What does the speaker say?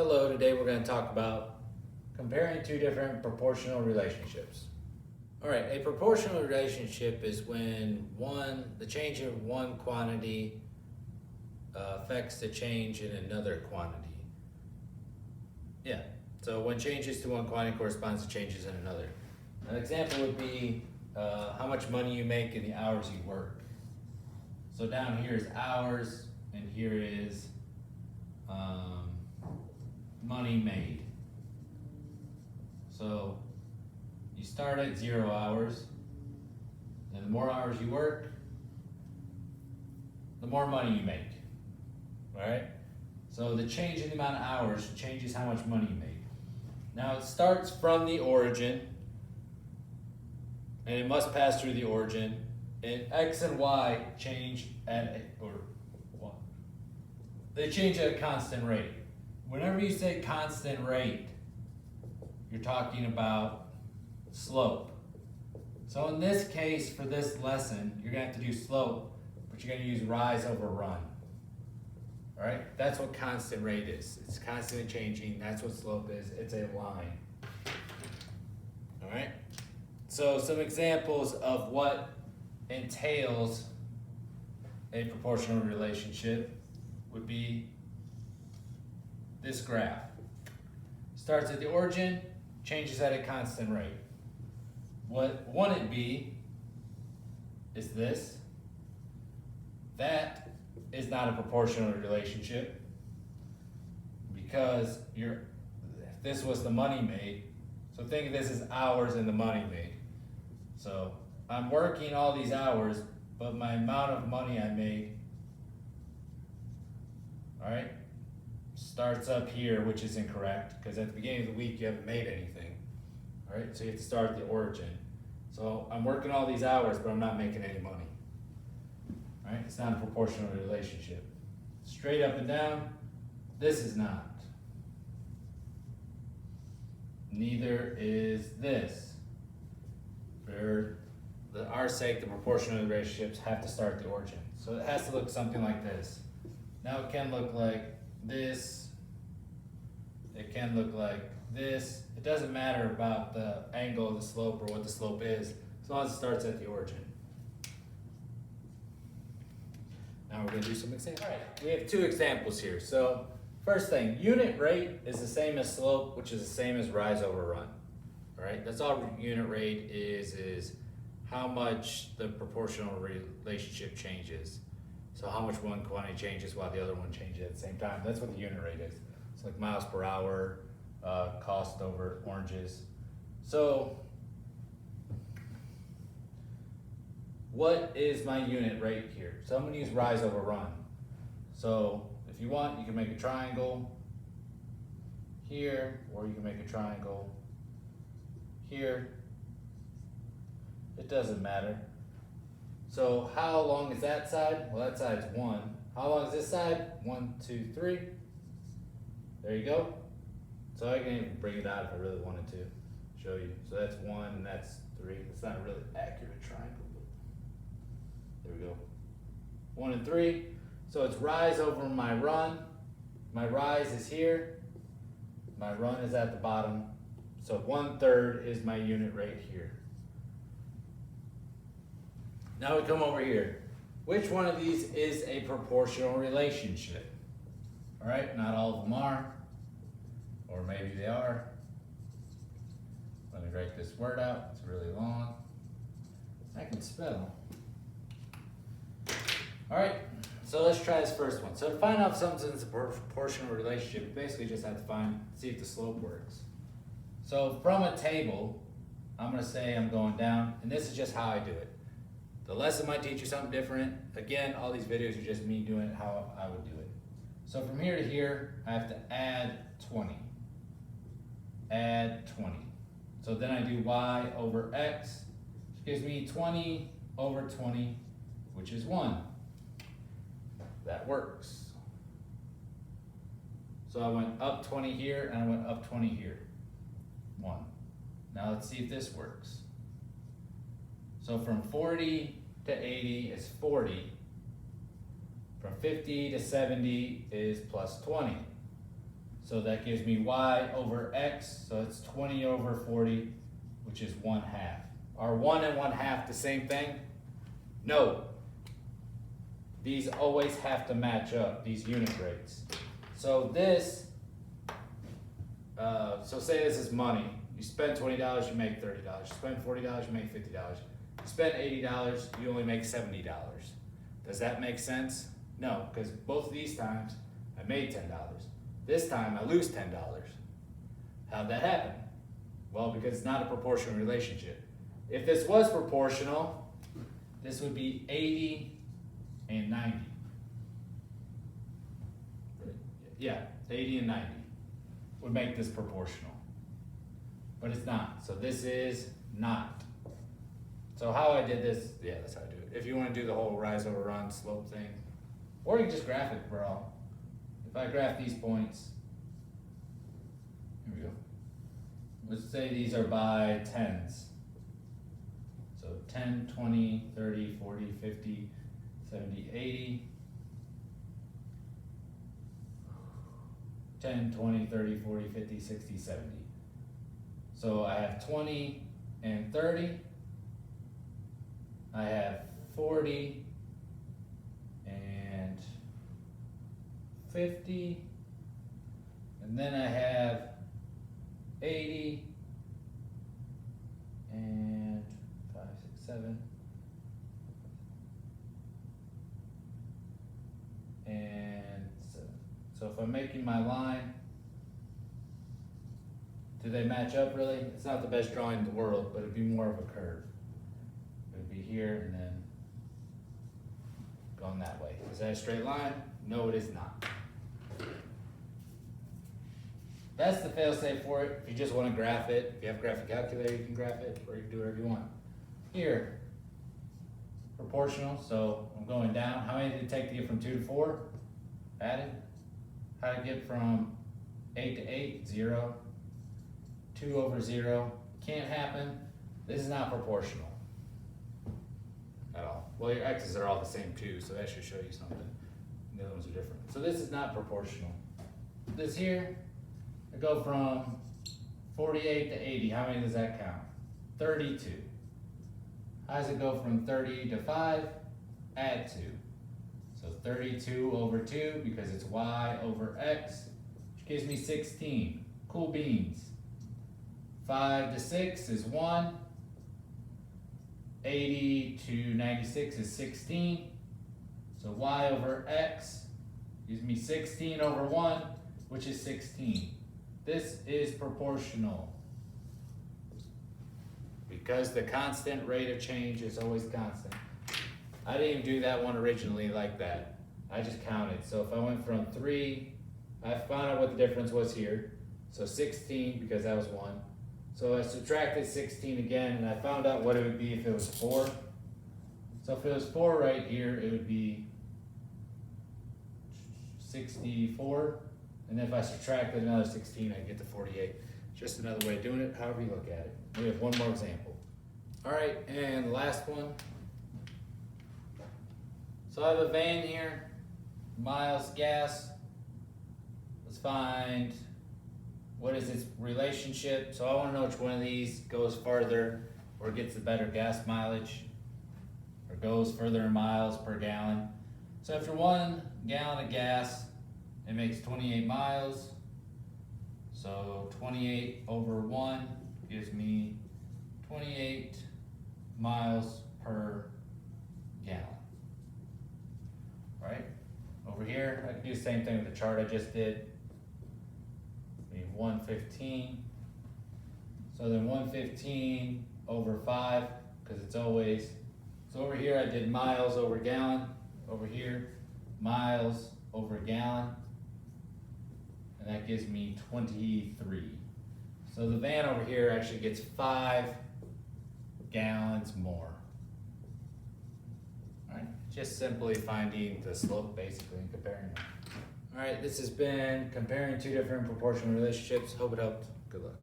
Hello, today we're going to talk about comparing two different proportional relationships. All right, a proportional relationship is when the change in one quantity affects the change in another quantity. Yeah, so when changes to one quantity corresponds to changes in another. An example would be how much money you make in the hours you work. So down here is hours, and here is money made. So you start at 0 hours, and the more hours you work, the more money you make. All right? So the change in the amount of hours changes how much money you make. Now it starts from the origin, and it must pass through the origin, and X and Y change they change at a constant rate. Whenever you say constant rate, you're talking about slope. So in this case, for this lesson, you're gonna have to do slope, but you're gonna use rise over run. All right, that's what constant rate is. It's constantly changing, that's what slope is, it's a line. All right, so some examples of what entails a proportional relationship would be this graph. Starts at the origin, changes at a constant rate. What won't it be is this. That is not a proportional relationship because this was the money made. So think of this as hours and the money made. So I'm working all these hours, but my amount of money I made, all right, starts up here, which is incorrect because at the beginning of the week you haven't made anything. All right, so you have to start at the origin. So I'm working all these hours, but I'm not making any money. All right, it's not a proportional relationship. Straight up and down, this is not. Neither is this. For our sake, the proportional relationships have to start at the origin. So it has to look something like this. Now it can look like this. It can look like this. It doesn't matter about the angle of the slope or what the slope is, as long as it starts at the origin. Now we're going to do some examples. All right, we have two examples here. So first thing, unit rate is the same as slope, which is the same as rise over run. All right, that's all unit rate is how much the proportional relationship changes. So how much one quantity changes while the other one changes at the same time. That's what the unit rate is. It's like miles per hour, cost over oranges. So what is my unit rate here? So I'm gonna use rise over run. So if you want, you can make a triangle here, or you can make a triangle here. It doesn't matter. So how long is that side? Well, that side's 1. How long is this side? 1, 2, 3. There you go. So I can even bring it out if I really wanted to show you. So that's 1 and that's 3. It's not a really accurate triangle, but there we go. 1 and 3. So it's rise over my run. My rise is here. My run is at the bottom. So 1/3 is my unit rate here. Now we come over here. Which one of these is a proportional relationship? All right, not all of them are, or maybe they are. Let me write this word out, it's really long. I can spell. All right, so let's try this first one. So to find out if something's a proportional relationship, you basically just have to see if the slope works. So from a table, I'm gonna say I'm going down, and this is just how I do it. The lesson might teach you something different. Again, all these videos are just me doing it how I would do it. So from here to here, I have to add 20. Add 20. So then I do y over x, which gives me 20 over 20, which is 1. That works. So I went up 20 here, and I went up 20 here. 1. Now let's see if this works. So from 40 to 80 is 40. From 50 to 70 is plus 20. So that gives me y over x, so it's 20 over 40, which is 1/2. Are 1 and 1/2 the same thing? No. These always have to match up, these unit rates. So this, so say this is money. You spend $20, you make $30. You spend $40, you make $50. You spend $80, you only make $70. Does that make sense? No, because both of these times I made $10. This time I lose $10. How'd that happen? Well, because it's not a proportional relationship. If this was proportional, this would be 80 and 90. Yeah, 80 and 90 would make this proportional. But it's not, so this is not. So how I did this, yeah, that's how I do it. If you want to do the whole rise over run slope thing, or you can just graph it, bro. If I graph these points, here we go. Let's say these are by tens. So 10, 20, 30, 40, 50, 70, 80. 10, 20, 30, 40, 50, 60, 70. So I have 20 and 30. I have 40 and 50. And then I have 80 and 5, 6, 7. And 7. So if I'm making my line, do they match up really? It's not the best drawing in the world, but it'd be more of a curve. It would be here and then going that way. Is that a straight line? No, it is not. That's the fail-safe for it. If you just want to graph it, if you have a graphic calculator, you can graph it, or you can do whatever you want. Here, proportional, so I'm going down. How many did it take to get from 2 to 4? Added. How to get from 8 to 8? 0. 2 over 0. Can't happen. This is not proportional at all. Well, your x's are all the same too, so that should show you something. The other ones are different. So this is not proportional. This here, I go from 48 to 80. How many does that count? 32. How does it go from 30 to 5? Add 2. So 32 over 2, because it's y over x, which gives me 16. Cool beans. 5 to 6 is 1. 80 to 96 is 16. So y over x gives me 16 over 1, which is 16. This is proportional, because the constant rate of change is always constant. I didn't even do that one originally like that. I just counted. So if I went from 3, I found out what the difference was here. So 16, because that was 1. So I subtracted 16 again, and I found out what it would be if it was 4. So if it was 4 right here, it would be 64. And if I subtracted another 16, I get to 48. Just another way of doing it, however you look at it. We have one more example. All right, and the last one. So I have a van here, miles, gas. Let's find what is its relationship. So I want to know which one of these goes farther or gets the better gas mileage, or goes further in miles per gallon. So after 1 gallon of gas, it makes 28 miles. So 28 over 1 gives me 28 miles per gallon. Right? Over here, I can do the same thing with the chart I just did. 115. So then 115 over 5, because it's always, so over here I did miles over gallon. Over here, miles over gallon. And that gives me 23. So the van over here actually gets 5 gallons more. All right, just simply finding the slope basically and comparing them. All right, this has been comparing 2 different proportional relationships. Hope it helped. Good luck.